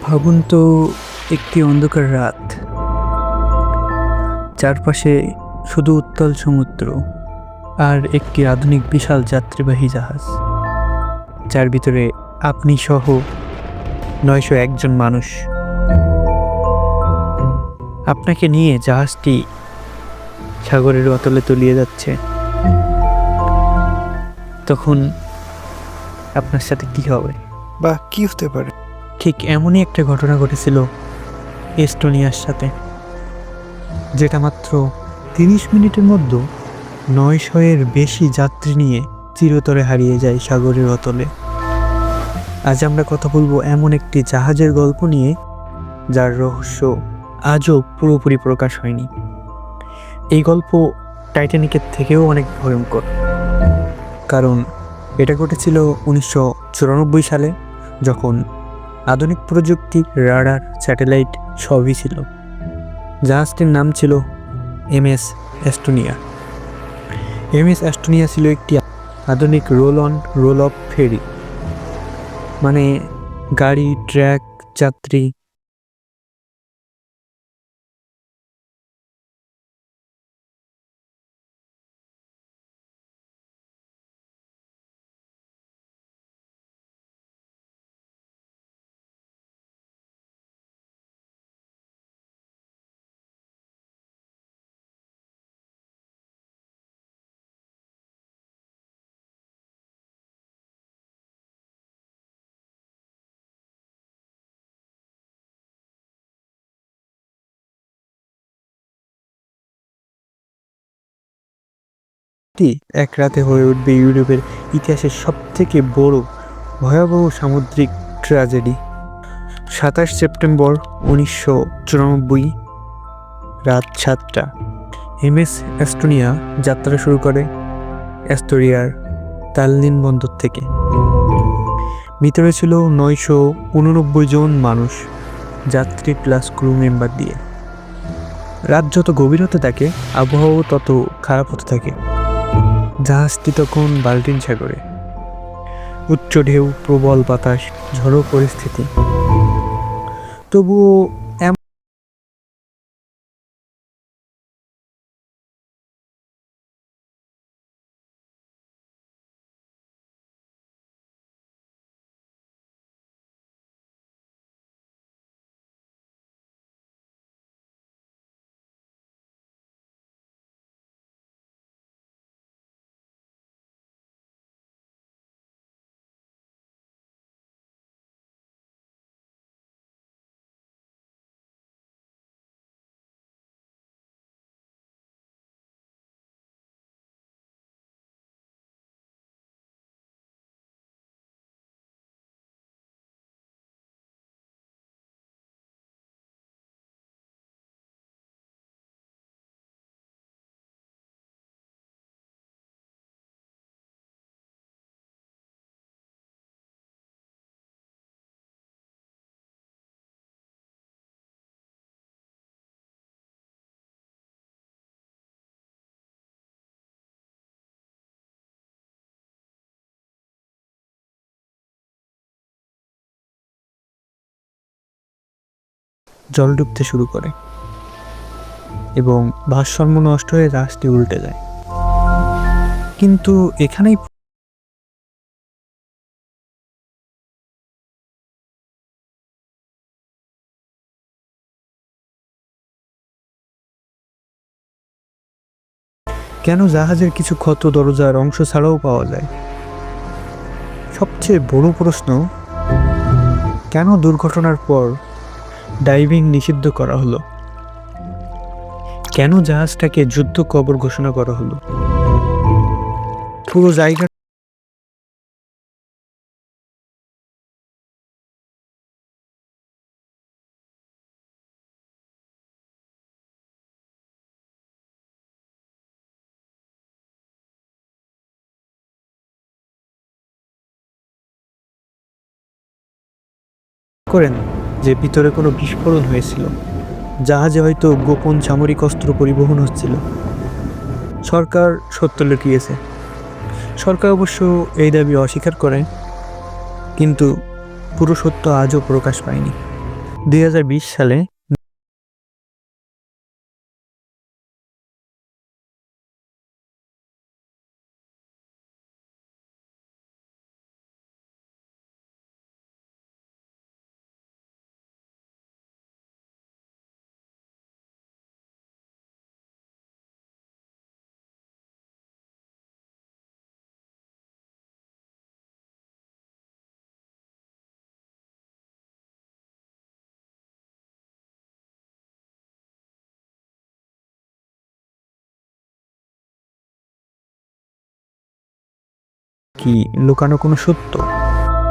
ভাবুন তো, একটি অন্ধকার রাত, চারপাশে শুধু উত্তাল সমুদ্র আর একটি আধুনিক বিশাল যাত্রীবাহী জাহাজ, যার ভিতরে আপনি সহ ৯০১ জন মানুষ। আপনাকে নিয়ে জাহাজটি সাগরের অতলে তলিয়ে যাচ্ছে। তখন আপনার সাথে কি হবে বা কি হতে পারে? ঠিক এমনই একটা ঘটনা ঘটেছিল এস্টোনিয়ার সাথে, যেটা মাত্র ৩০ মিনিটের মধ্যে ৯০০-এর বেশি যাত্রী নিয়ে চিরতরে হারিয়ে যায় সাগরের অতলে। আজ আমরা কথা বলবো এমন একটি জাহাজের গল্প নিয়ে, যার রহস্য আজও পুরোপুরি প্রকাশ হয়নি। এই গল্প টাইটানিকের থেকেও অনেক ভয়ঙ্কর, কারণ এটা ঘটেছিল ১৯৯৪ সালে, যখন আধুনিক প্রযুক্তি, রাডার, স্যাটেলাইট সবই ছিল। জাহাজটির নাম ছিল এমএস এস্টোনিয়া। এমএস এস্টোনিয়া ছিল একটি আধুনিক রোল অন রোল অফ ফেরি, মানে গাড়ি, ট্র্যাক, যাত্রী এক রাতে হয়ে উঠবে ইউরোপের ইতিহাসের সবথেকে বড় ভয়াবহ সামুদ্রিক ট্র্যাজেডি। ২৭ সেপ্টেম্বর ১৯৯৪ রাত ৭টা এমএস এস্টোনিয়া যাত্রা শুরু করে এস্তোরিয়ার তাল্লিন বন্দর থেকে। ভিতরে ছিল ৯৮৯ জন মানুষ, যাত্রী প্লাস ক্রু মেম্বার দিয়ে। রাত যত গভীর হতে থাকে, আবহাওয়াও তত খারাপ হতে থাকে। জাহাজটি তখন বাল্টিন সাগরে, উচ্চ ঢেউ, প্রবল বাতাস, ঝড়ো পরিস্থিতি। তবুও জল ডুবতে শুরু করে এবং ভারসাম্য নষ্ট হয়ে জাহাজটি উল্টে যায়। কিন্তু এখানেই কেন জাহাজের কিছু ক্ষত দরজার অংশ ছাড়াও পাওয়া যায়? সবচেয়ে বড় প্রশ্ন, কেন দুর্ঘটনার পর ডাইভিং নিষিদ্ধ করা হলো? কেন জাহাজটাকে যুদ্ধ কবর ঘোষণা করা হলো? পুরো জায়গা করেন যে ভিতরে কোনো বিস্ফোরণ হয়েছিল, জাহাজে হয়তো গোপন সামরিক অস্ত্র পরিবহন হচ্ছিল। সরকার সত্য লুকিয়েছে। সরকার অবশ্য এই দাবি অস্বীকার করে, কিন্তু পুরো সত্য আজও প্রকাশ পায়নি। 2020 সালে কি লুকানো কোনো সত্য?